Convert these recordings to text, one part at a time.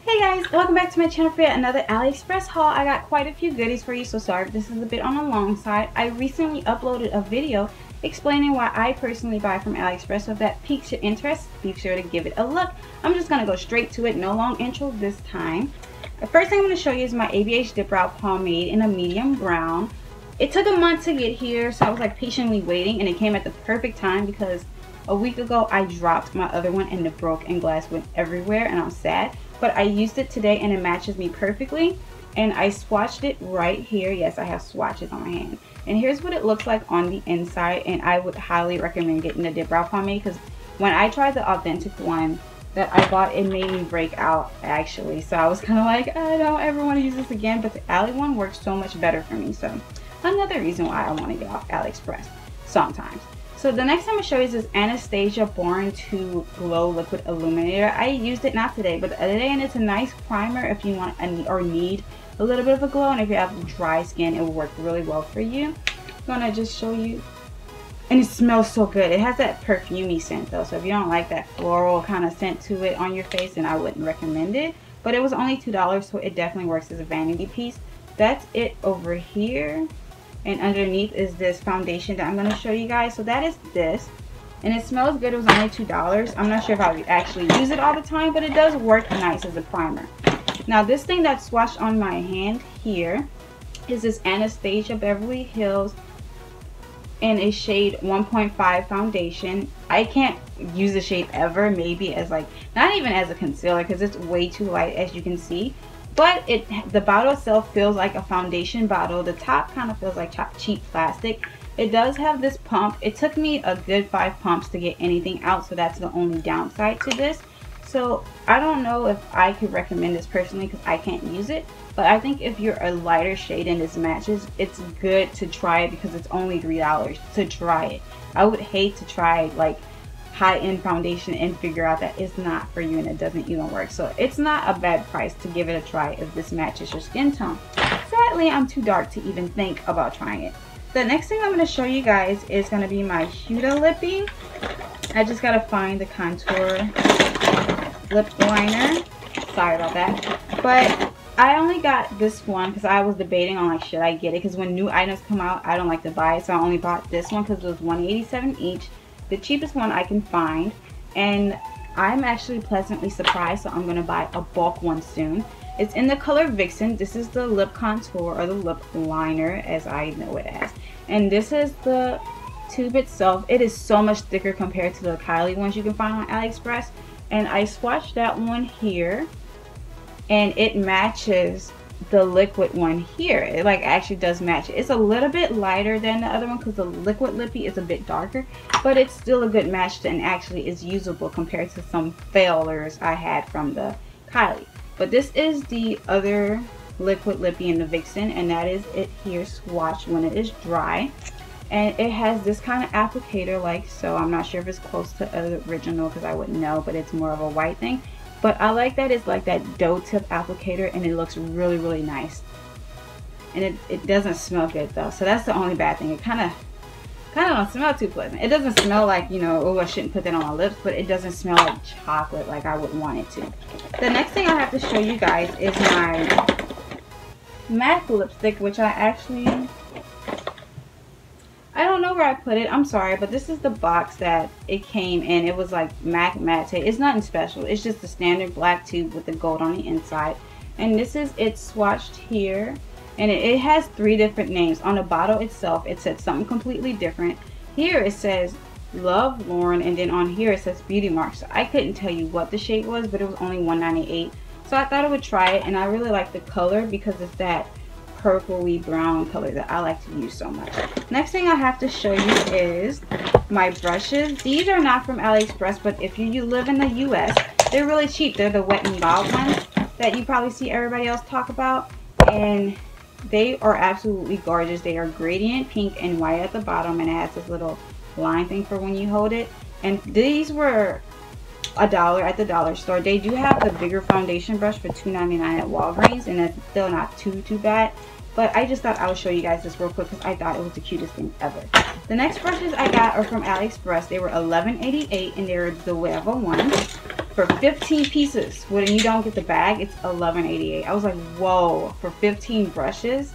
Hey guys, welcome back to my channel for yet another Aliexpress haul. I got quite a few goodies for you, so sorry if this is a bit on the long side. I recently uploaded a video explaining why I personally buy from Aliexpress, so if that piques your interest, be sure to give it a look. I'm just going to go straight to it, no long intro this time. The first thing I'm going to show you is my ABH Dip Brow Pomade in a medium brown. It took a month to get here, so I was like patiently waiting, and it came at the perfect time because a week ago I dropped my other one and it broke and glass went everywhere and I'm sad. But I used it today and it matches me perfectly, and I swatched it right here. Yes, I have swatches on my hand, and here's what it looks like on the inside. And I would highly recommend getting the Dip Brow Pomade because when I tried the authentic one that I bought, it made me break out actually, so I was kind of like, I don't ever want to use this again. But the Ali one works so much better for me, so another reason why I want to get off AliExpress sometimes. So the next thing I'm going to show you is this Anastasia Born to Glow Liquid Illuminator. I used it not today but the other day, and it's a nice primer if you want or need a little bit of a glow, and if you have dry skin it will work really well for you. I'm going to just show you, and it smells so good. It has that perfumey scent though, so if you don't like that floral kind of scent to it on your face, then I wouldn't recommend it. But it was only $2, so it definitely works as a vanity piece. That's it over here. And underneath is this foundation that I'm going to show you guys. So that is this, and it smells good. It was only $2. I'm not sure if I would actually use it all the time, but it does work nice as a primer. Now this thing that's swatched on my hand here is this Anastasia Beverly Hills in a shade 1.5 foundation. I can't use the shade ever, maybe as like, not even as a concealer because it's way too light as you can see. But the bottle itself feels like a foundation bottle. The top kind of feels like cheap plastic. It does have this pump. It took me a good 5 pumps to get anything out, so that's the only downside to this. So I don't know if I could recommend this personally because I can't use it. But I think if you're a lighter shade and this matches, it's good to try it because it's only $3 to try it. I would hate to try like high-end foundation and figure out that it's not for you and it doesn't even work. So it's not a bad price to give it a try if this matches your skin tone. Sadly, I'm too dark to even think about trying it. The next thing I'm going to show you guys is going to be my Huda Lippy. I just got to find the contour lip liner. Sorry about that. But I only got this one because I was debating on like, should I get it? Because when new items come out, I don't like to buy it. So I only bought this one because it was $187 each. The cheapest one I can find, and I'm actually pleasantly surprised, so I'm going to buy a bulk one soon. It's in the color Vixen. This is the lip contour or the lip liner as I know it as, and this is the tube itself. It is so much thicker compared to the Kylie ones you can find on AliExpress, and I swatched that one here and it matches the liquid one here. It like actually does match it. It's a little bit lighter than the other one because the liquid lippy is a bit darker, but it's still a good match and actually is usable compared to some failures I had from the Kylie. But this is the other liquid lippy in the Vixen, and that is it here swatched when it is dry, and it has this kind of applicator like so. I'm not sure if it's close to the original because I wouldn't know, but it's more of a white thing. But I like that it's like that doe tip applicator, and it looks really, really nice. And it doesn't smell good though, so that's the only bad thing. It kind of don't smell too pleasant. It doesn't smell like, you know, oh I shouldn't put that on my lips, but it doesn't smell like chocolate like I would want it to. The next thing I have to show you guys is my MAC lipstick, which I don't know where I put it. I'm sorry, but this is the box that it came in. It was like MAC Matte. It's nothing special. It's just a standard black tube with the gold on the inside. And this is it swatched here. And it has 3 different names. On the bottle itself, it said something completely different. Here it says Love Lauren, and then on here it says Beauty Mark. So I couldn't tell you what the shade was, but it was only $1.98. So I thought I would try it, and I really like the color because it's that purpley brown color that I like to use so much. Next thing I have to show you is my brushes. These are not from AliExpress, but if you live in the US, they're really cheap. They're the Wet n Wild ones that you probably see everybody else talk about, and they are absolutely gorgeous. They are gradient pink and white at the bottom, and it has this little line thing for when you hold it. And these were $1 at the dollar store. They do have the bigger foundation brush for $2.99 at Walgreens, and it's still not too bad. But I just thought I would show you guys this real quick because I thought it was the cutest thing ever. The next brushes I got are from AliExpress. They were $11.88 and they're the Zoeva ones. for 15 pieces. When you don't get the bag, it's $11.88. I was like, whoa, for 15 brushes,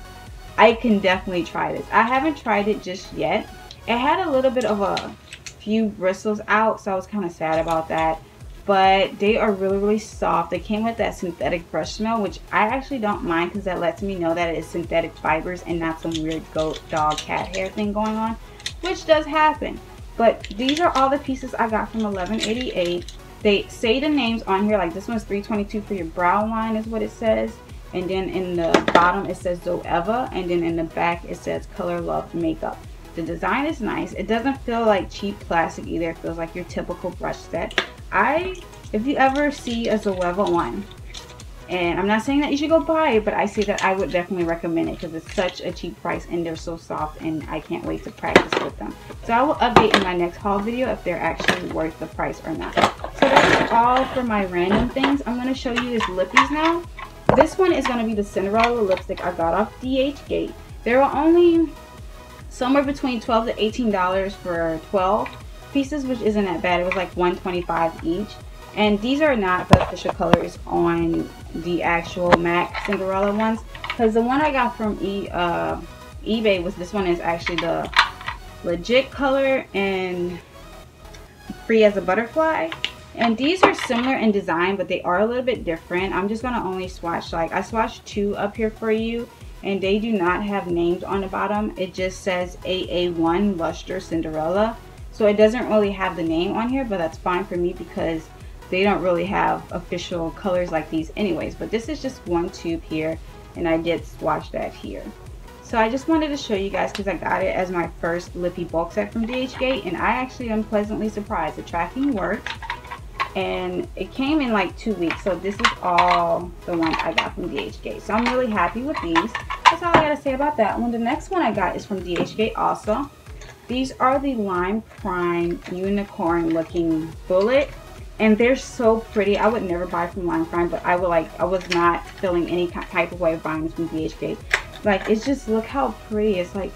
I can definitely try this. I haven't tried it just yet. It had a little bit of a few bristles out, so I was kind of sad about that. But they are really, really soft. They came with that synthetic brush smell, which I actually don't mind because that lets me know that it is synthetic fibers and not some weird goat, dog, cat hair thing going on, which does happen. But these are all the pieces I got from $11.88. They say the names on here, like this one's $3.22 for your brow line is what it says. And then in the bottom it says Zoeva, and then in the back it says Color Love Makeup. The design is nice. It doesn't feel like cheap plastic either. It feels like your typical brush set. If you ever see a Zoeva one, and I'm not saying that you should go buy it, but I say that I would definitely recommend it because it's such a cheap price and they're so soft, and I can't wait to practice with them. So I will update in my next haul video if they're actually worth the price or not. So that's all for my random things. I'm going to show you this lippies now. This one is going to be the Cinderella lipstick I got off DHGate. There were only somewhere between $12 to $18 for 12 pieces, which isn't that bad. It was like $1.25 each. And these are not the official colors on the actual MAC Cinderella ones, because the one I got from eBay was, this one is actually the legit color and Free as a Butterfly. And these are similar in design, but they are a little bit different. I'm just gonna only swatch, like I swatched two up here for you, and they do not have names on the bottom. It just says AA1 Luster Cinderella. So it doesn't really have the name on here, but that's fine for me because they don't really have official colors like these anyways. But this is just one tube here, and I did swatch that here. So I just wanted to show you guys because I got it as my first lippy bulk set from DHGate, and I actually am pleasantly surprised. The tracking worked, and it came in like 2 weeks. So this is all the ones I got from DHGate. So I'm really happy with these. That's all I gotta say about that one. The next one I got is from DHGate also. These are the Lime Crime unicorn looking bullet, and they're so pretty. I would never buy from Lime Crime, but I was not feeling any type of way of buying this from DHGate. Like, it's just, look how pretty. It's like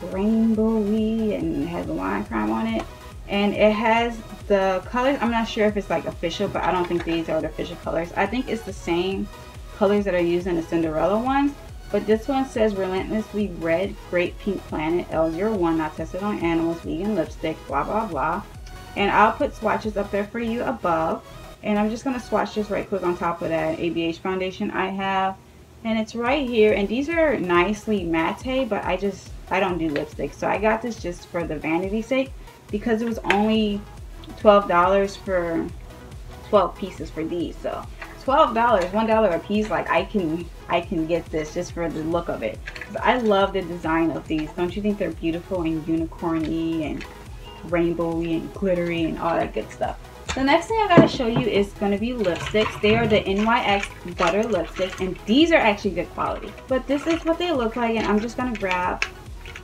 rainbowy and it has a Lime Crime on it, and it has the colors. I'm not sure if it's like official, but I don't think these are the official colors. I think it's the same colors that are used in the Cinderella ones. But this one says Relentlessly Red Great Pink Planet L01, not tested on animals, vegan lipstick, blah blah blah. And I'll put swatches up there for you above. And I'm just going to swatch this right quick on top of that ABH foundation I have. And it's right here. And these are nicely matte, but I don't do lipstick. So I got this just for the vanity sake because it was only $12 for 12 pieces for these. So $12, $1 a piece, like I can get this just for the look of it. I love the design of these. Don't you think they're beautiful and unicorny and rainbowy and glittery and all that good stuff? The next thing I gotta show you is gonna be lipsticks. They are the NYX Butter lipsticks, and these are actually good quality. But this is what they look like, and I'm just gonna grab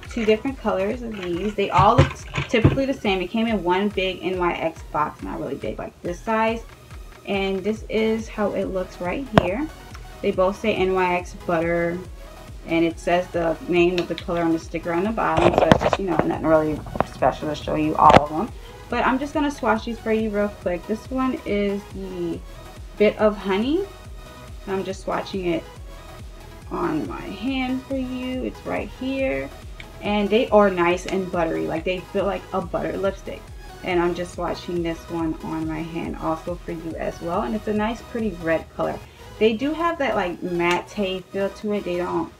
two different colors of these. They all look typically the same. It came in one big NYX box, not really big, like this size. And this is how it looks right here. They both say NYX Butter, and it says the name of the color on the sticker on the bottom. So it's just, you know, nothing really special to show you all of them. But I'm just gonna swatch these for you real quick. This one is the Bit of Honey. I'm just swatching it on my hand for you. It's right here. And they are nice and buttery. Like, they feel like a butter lipstick. And I'm just swatching this one on my hand also for you as well. And it's a nice pretty red color. They do have that like matte feel to it. They don't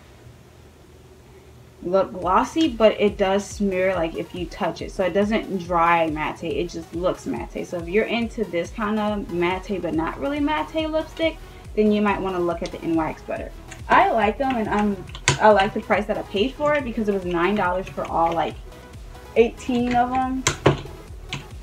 look glossy, but it does smear like if you touch it. So it doesn't dry matte, it just looks matte. So if you're into this kind of matte but not really matte lipstick, then you might want to look at the NYX Butter. I like them, and I like the price that I paid for it because it was $9 for all like 18 of them.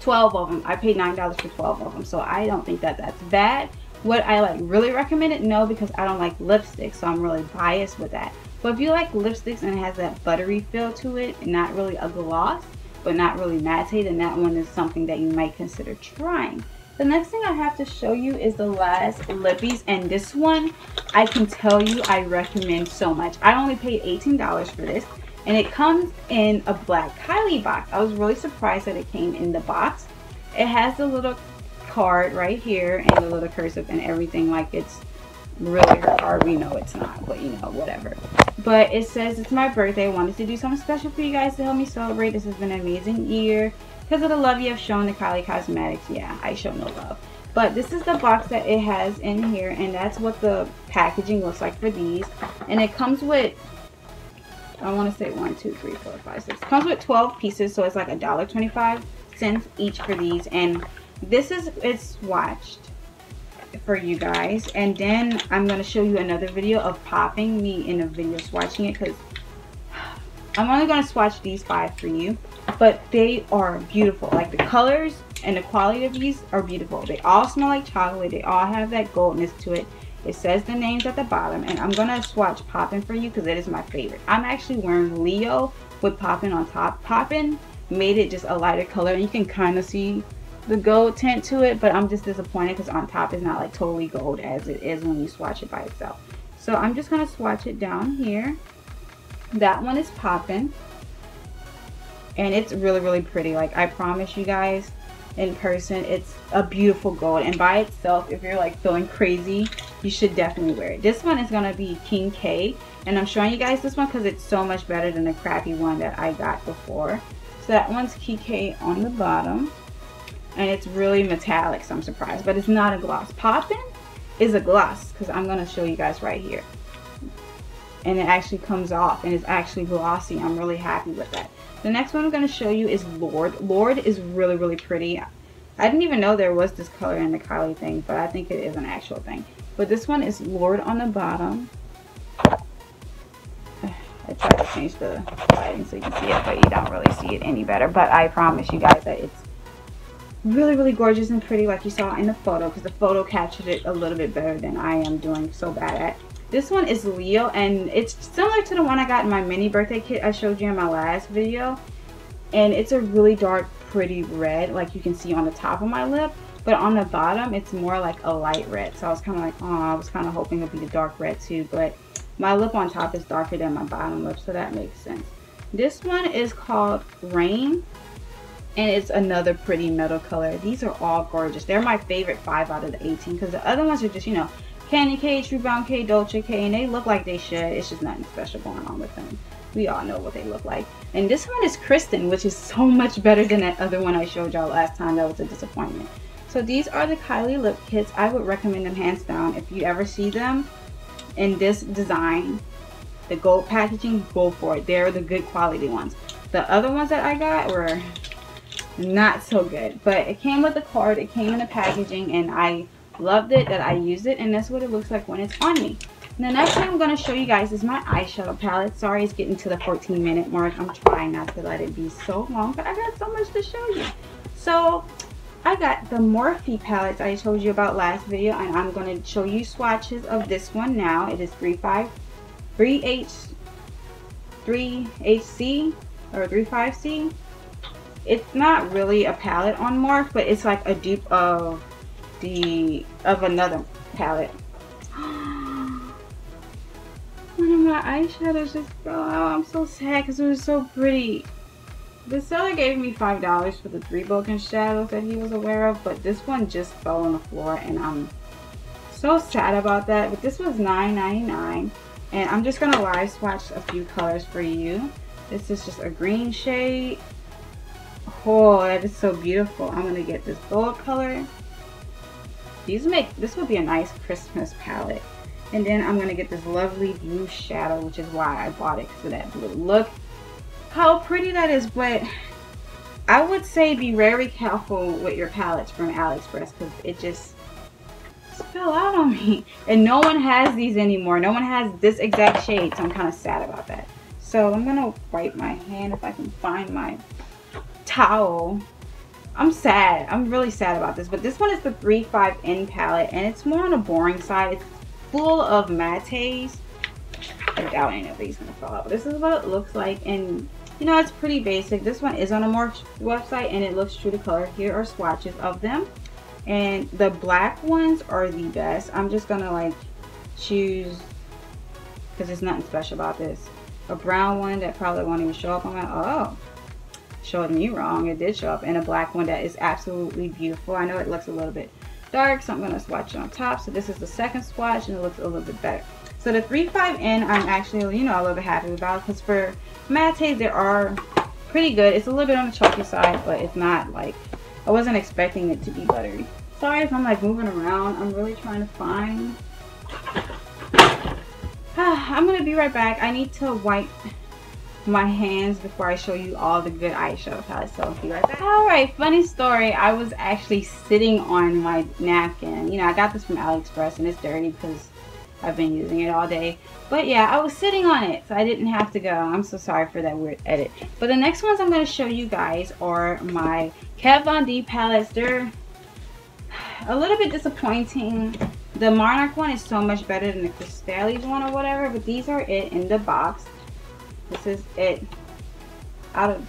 12 of them. I paid $9 for 12 of them, so I don't think that that's bad. Would I like really recommend it? No, because I don't like lipsticks, so I'm really biased with that. But if you like lipsticks and it has that buttery feel to it, and not really a gloss, but not really matte, then that one is something that you might consider trying. The next thing I have to show you is the last lippies, and this one I can tell you I recommend so much. I only paid $18 for this, and it comes in a black Kylie box. I was really surprised that it came in the box. It has the little card right here and the little cursive and everything like it's really her card. We know it's not, but you know, whatever. But it says it's my birthday. I wanted to do something special for you guys to help me celebrate. This has been an amazing year. Because of the love you have shown to Kylie Cosmetics. Yeah, I show no love. But this is the box that it has in here, and that's what the packaging looks like for these. And it comes with, I want to say 1, 2, 3, 4, 5, 6. It comes with 12 pieces, so it's like $1.25 each for these. And this is, it's swatched for you guys. And then I'm going to show you another video of popping me in a video swatching it, because I'm only going to swatch these 5 for you. But they are beautiful. Like the colors and the quality of these are beautiful. They all smell like chocolate. They all have that goldness to it. It says the names at the bottom. And I'm going to swatch Poppin' for you because it is my favorite. I'm actually wearing Leo with Poppin' on top. Poppin' made it just a lighter color. And you can kind of see the gold tint to it. But I'm just disappointed because on top it's not like totally gold as it is when you swatch it by itself. So I'm just going to swatch it down here. That one is Poppin'. And it's really, really pretty. Like, I promise you guys, in person, it's a beautiful gold. And by itself, if you're like feeling crazy, you should definitely wear it. This one is going to be King K. And I'm showing you guys this one because it's so much better than the crappy one that I got before. So that one's King K on the bottom. And it's really metallic, so I'm surprised. But it's not a gloss. Poppin' is a gloss because I'm going to show you guys right here. And it actually comes off and it's actually glossy. I'm really happy with that. The next one I'm going to show you is Lord. Lord is really, really pretty. I didn't even know there was this color in the Kylie thing, but I think it is an actual thing. But this one is Lord on the bottom. I tried to change the lighting so you can see it, but you don't really see it any better. But I promise you guys that it's really, really gorgeous and pretty like you saw in the photo, because the photo captured it a little bit better than I am doing so bad at. This one is Leo, and it's similar to the one I got in my mini birthday kit I showed you in my last video. And it's a really dark, pretty red, like you can see on the top of my lip. But on the bottom, it's more like a light red. So I was kind of like, oh, I was kind of hoping it would be a dark red too. But my lip on top is darker than my bottom lip, so that makes sense. This one is called Rain, and it's another pretty metal color. These are all gorgeous. They're my favorite 5 out of the 18, because the other ones are just, you know, Candy K, True Brown K, Dolce K, and they look like they should. It's just nothing special going on with them. We all know what they look like. And this one is Kristen, which is so much better than that other one I showed y'all last time. That was a disappointment. So these are the Kylie lip kits. I would recommend them hands down. If you ever see them in this design, the gold packaging, go for it. They're the good quality ones. The other ones that I got were not so good. But it came with a card. It came in the packaging, and I loved it that I used it, and that's what it looks like when it's on me. And the next thing I'm going to show you guys is my eyeshadow palette. Sorry it's getting to the 14-minute mark. I'm trying not to let it be so long, but I got so much to show you. So I got the Morphe palettes I told you about last video, and I'm going to show you swatches of this one now. It is 3HC or 35C. It's not really a palette on Morphe, but it's like a dupe of another palette. One of my eyeshadows just fell out. I'm so sad because it was so pretty. The seller gave me $5 for the 3 broken shadows that he was aware of, but this one just fell on the floor, and I'm so sad about that. But this was $9.99, and I'm just gonna live swatch a few colors for you. This is just a green shade. Oh, that is so beautiful. I'm gonna get this gold color. This would be a nice Christmas palette. And then I'm gonna get this lovely blue shadow, which is why I bought it, because of that blue. Look how pretty that is. But I would say be very careful with your palettes from Aliexpress, because it just fell out on me. And no one has these anymore. No one has this exact shade, so I'm kind of sad about that. So I'm gonna wipe my hand if I can find my towel. I'm sad. I'm really sad about this. But this one is the 35N palette, and it's more on the boring side. It's full of mattes. I doubt any of these are gonna fall out. But this is what it looks like, and you know, it's pretty basic. This one is on a Morphe website, and it looks true to color. Here are swatches of them, and the black ones are the best. I'm just gonna like choose, because there's nothing special about this, a brown one that probably won't even show up on my, oh, showed me wrong. It did show up in a black one that is absolutely beautiful. I know it looks a little bit dark, so I'm going to swatch it on top. So this is the second swatch, and it looks a little bit better. So the 3.5N I'm actually, you know, a little bit happy about, because for mattes they are pretty good. It's a little bit on the chalky side, but it's not like, I wasn't expecting it to be buttery. Sorry if I'm like moving around. I'm really trying to find. I'm going to be right back. I need to wipe my hands before I show you all the good eyeshadow palettes, so I'll be right back. Alright, funny story. I was actually sitting on my napkin. You know, I got this from Aliexpress and it's dirty because I've been using it all day. But yeah, I was sitting on it, so I didn't have to go. I'm so sorry for that weird edit. But the next ones I'm going to show you guys are my Kat Von D palettes. They're a little bit disappointing. The Monarch one is so much better than the Crystallis one or whatever, but these are it in the box. This is it out of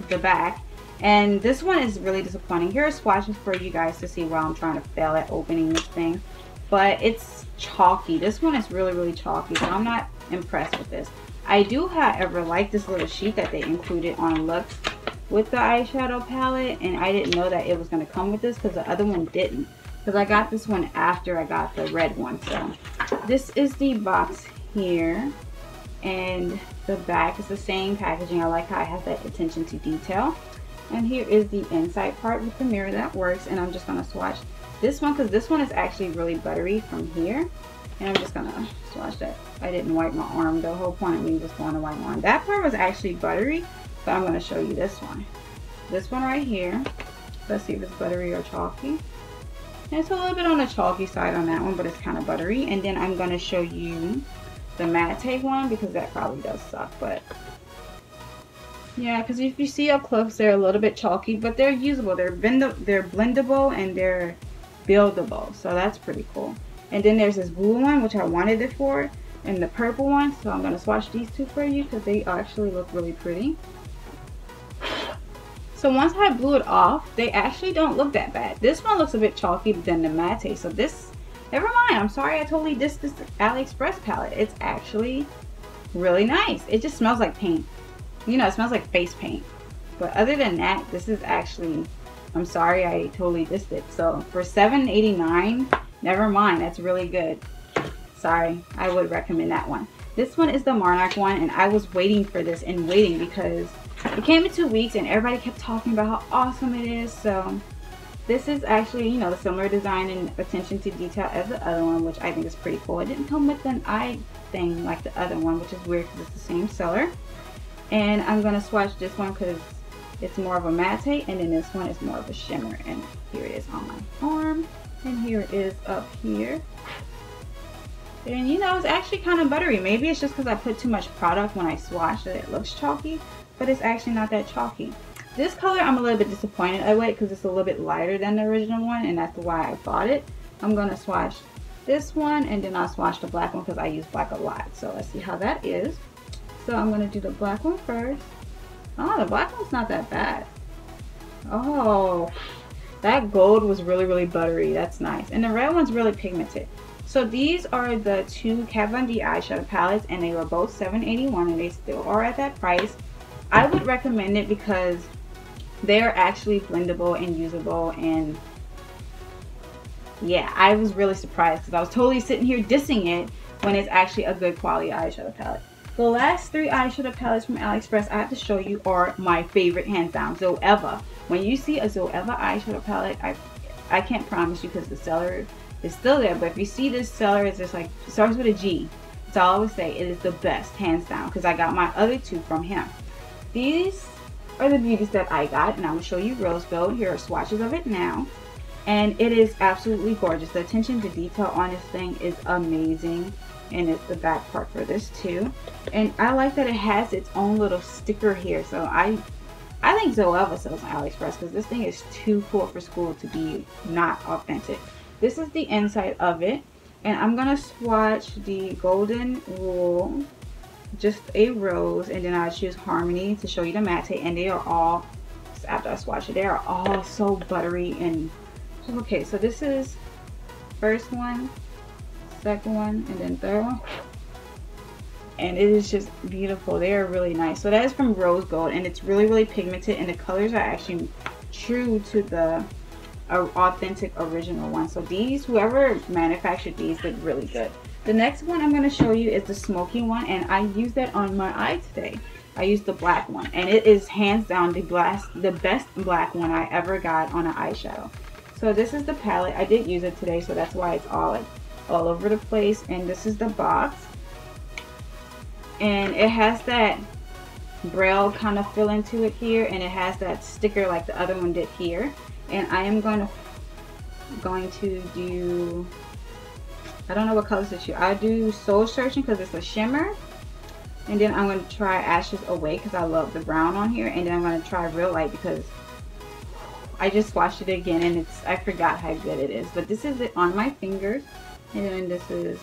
the back, and this one is really disappointing. Here are swatches for you guys to see while I'm trying to fail at opening this thing, but it's chalky. This one is really chalky, so I'm not impressed with this. I do, however, like this little sheet that they included on Lux with the eyeshadow palette, and I didn't know that it was going to come with this because the other one didn't, because I got this one after I got the red one. So this is the box here, and the back is the same packaging. I like how it has that attention to detail. And here is the inside part with the mirror that works, and I'm just going to swatch this one because this one is actually really buttery from here, and I'm just going to swatch that. I didn't wipe my arm. The whole point of me was going to wipe my arm. That part was actually buttery, but I'm going to show you this one. This one right here. Let's see if it's buttery or chalky. And it's a little bit on the chalky side on that one, but it's kind of buttery. And then I'm going to show you the matte one because that probably does suck, but yeah, because if you see up close, they're a little bit chalky, but they're usable. They're blendable and they're buildable, so that's pretty cool. And then there's this blue one, which I wanted it for, and the purple one, so I'm going to swatch these two for you because they actually look really pretty. So once I blew it off, they actually don't look that bad. This one looks a bit chalky than the matte, so this, never mind. I'm sorry I totally dissed this Aliexpress palette. It's actually really nice. It just smells like paint. You know, it smells like face paint. But other than that, this is actually, I'm sorry I totally dissed it. So for $7.89, never mind. That's really good. Sorry, I would recommend that one. This one is the Monarch one, and I was waiting for this and waiting because it came in 2 weeks and everybody kept talking about how awesome it is. So this is actually, you know, the similar design and attention to detail as the other one, which I think is pretty cool. It didn't come with an eye thing like the other one, which is weird because it's the same seller. And I'm going to swatch this one because it's more of a matte, and then this one is more of a shimmer. And here it is on my arm, and here it is up here. And you know, it's actually kind of buttery. Maybe it's just because I put too much product when I swatch that it looks chalky, but it's actually not that chalky. This color I'm a little bit disappointed with because it's a little bit lighter than the original one, and that's why I bought it. I'm going to swatch this one, and then I'll swatch the black one because I use black a lot. So let's see how that is. So I'm going to do the black one first. Oh, the black one's not that bad. Oh, that gold was really buttery. That's nice. And the red one's really pigmented. So these are the two Kat Von D eyeshadow palettes, and they were both $7.81, and they still are at that price. I would recommend it because they're actually blendable and usable, and yeah, I was really surprised because I was totally sitting here dissing it when it's actually a good quality eyeshadow palette. The last three eyeshadow palettes from Aliexpress I have to show you are my favorite, hands down. Zoeva. When you see a Zoeva eyeshadow palette, I can't promise you because the seller is still there, but if you see this seller, it's just like, it starts with a G. That's all I would say. It is the best, hands down, because I got my other two from him. These are the beauties that I got, and I'm going to show you rose gold. Here are swatches of it now, and it is absolutely gorgeous. The attention to detail on this thing is amazing, and it's the back part for this too. And I like that it has its own little sticker here, so I think Zoeva sells on Aliexpress because this thing is too cool for school to be not authentic. This is the inside of it, and I'm going to swatch the Golden Rule, just a rose, and then I choose Harmony to show you the matte, and they are all, after I swatch it, they are all so buttery. And okay, so this is first one, second one, and then third one. and it is just beautiful. They are really nice. So that is from Rose Gold, and it's really pigmented, and the colors are actually true to the authentic original one. So these, whoever manufactured these, did really good. The next one I'm going to show you is the smoky one, and I used that on my eye today. I used the black one, and it is hands down the best black one I ever got on an eyeshadow. So this is the palette. I did use it today, so that's why it's all over the place. And this is the box, and it has that braille kind of fill into it here, and it has that sticker like the other one did here. And I am going to do, I don't know what colors to choose. I'll do Soul Searching because it's a shimmer. And then I'm going to try Ashes Away because I love the brown on here. And then I'm going to try Real Light because I just swatched it again and I forgot how good it is. But this is it on my fingers. And then this is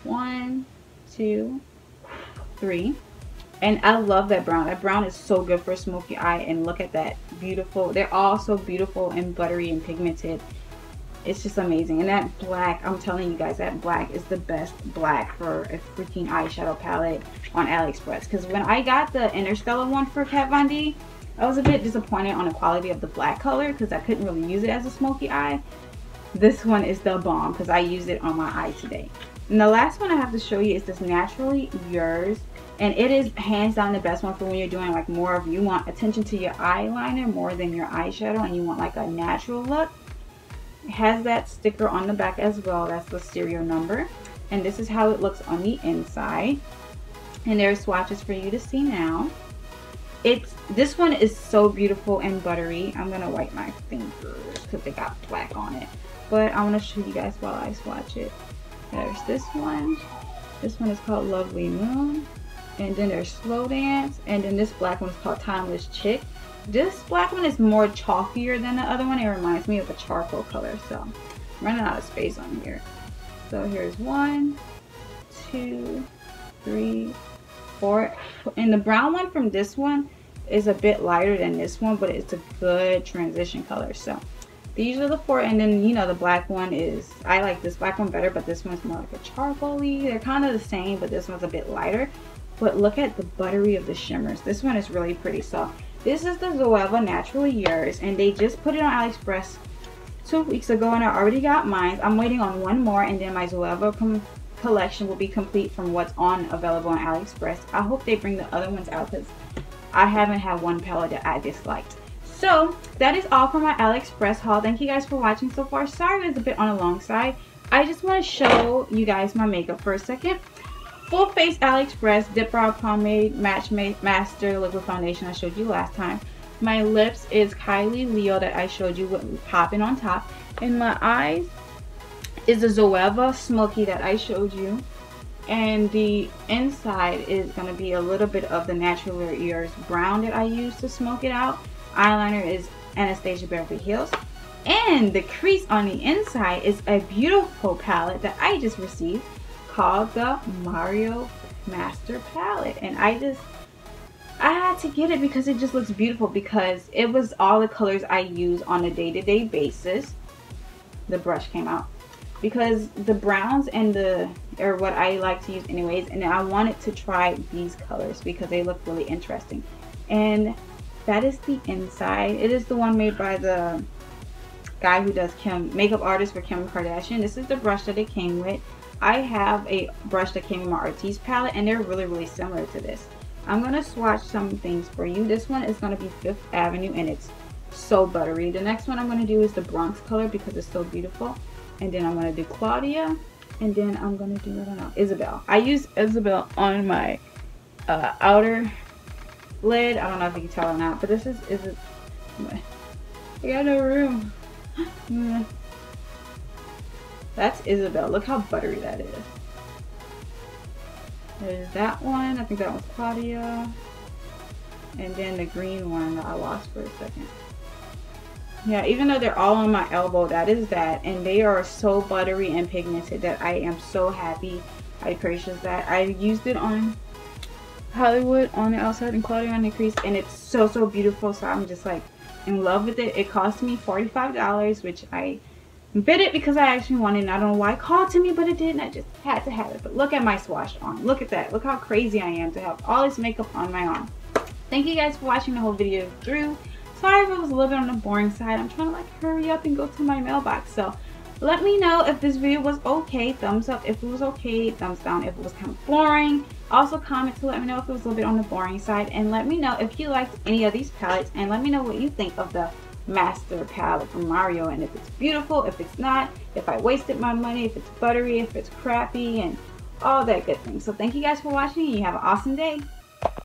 1, 2, 3. And I love that brown. That brown is so good for a smoky eye. And look at that. Beautiful. They're all so beautiful and buttery and pigmented. It's just amazing. And that black, I'm telling you guys, that black is the best black for a freaking eyeshadow palette on AliExpress. Because when I got the Interstellar one for Kat Von D, I was a bit disappointed on the quality of the black color because I couldn't really use it as a smoky eye. This one is the bomb because I used it on my eye today. And the last one I have to show you is this Naturally Yours. And it is hands down the best one for when you're doing like more of, you want attention to your eyeliner more than your eyeshadow and you want like a natural look. It has that sticker on the back as well. That's the serial number. And this is how it looks on the inside. And there's swatches for you to see now. This one is so beautiful and buttery. I'm going to wipe my fingers because they got black on it. But I want to show you guys while I swatch it. There's this one. This one is called Lovely Moon. And then there's Slow Dance. And then this black one is called Timeless Chick. This black one is more chalkier than the other one. It reminds me of a charcoal color. So I'm running out of space on here. So here's 1, 2, 3, 4. And the brown one from this one is a bit lighter than this one, but it's a good transition color. So these are the 4. And then, you know, the black one is, I like this black one better, but this one's more like a charcoal-y. They're kind of the same, but this one's a bit lighter. But look at the buttery of the shimmers. This one is really pretty. So this is the Zoeva Naturally Yours, and they just put it on AliExpress 2 weeks ago, and I already got mine. I'm waiting on one more, and then my Zoeva collection will be complete from what's available on AliExpress. I hope they bring the other ones out because I haven't had one palette that I disliked. So that is all for my AliExpress haul. Thank you guys for watching so far. Sorry it's a bit on the long side. I just want to show you guys my makeup for a second. Full Face AliExpress Dip Brow Pomade Match Master Liquid Foundation I showed you last time. My lips is Kylie Leo that I showed you with popping on top. And my eyes is the Zoeva Smoky that I showed you. And the inside is going to be a little bit of the Naturally Yours brown that I used to smoke it out. Eyeliner is Anastasia Beverly Hills. And the crease on the inside is a beautiful palette that I just received called the Mario Master Palette. And I had to get it because it just looks beautiful, because it was all the colors I use on a day-to-day basis. The brush came out because the browns and are what I like to use anyways, and I wanted to try these colors because they look really interesting. And that is the inside. It is the one made by the guy who does makeup artist for Kim Kardashian. This is the brush that it came with. I have a brush that came in my Artiste palette, and they're really similar to this. I'm going to swatch some things for you. This one is going to be Fifth Avenue, and it's so buttery. The next one I'm going to do is the Bronx color because it's so beautiful. And then I'm going to do Claudia. And then I'm going to do, I don't know, Isabel. I use Isabel on my outer lid. I don't know if you can tell or not, but this is I got no room. That's Isabel. Look how buttery that is. There's that one. I think that one's Claudia. And then the green one that I lost for a second. Yeah, even though they're all on my elbow, that is that. And they are so buttery and pigmented that I am so happy I purchased that. I used it on Hollywood on the outside and Claudia on the crease. And it's so beautiful. So I'm just like in love with it. It cost me $45, which I bit it because I actually wanted it. I don't know why it called to me, but it didn't. I just had to have it. But look at my swatch on. Look at that. Look how crazy I am to have all this makeup on my arm. Thank you guys for watching the whole video through. Sorry if it was a little bit on the boring side. I'm trying to like hurry up and go to my mailbox. So let me know if this video was okay. Thumbs up if it was okay. Thumbs down if it was kind of boring. Also comment to let me know if it was a little bit on the boring side. And let me know if you liked any of these palettes. And let me know what you think of the Master palette from Mario, and if it's beautiful, if it's not, if I wasted my money, if it's buttery, if it's crappy, and all that good thing. So thank you guys for watching, and you have an awesome day.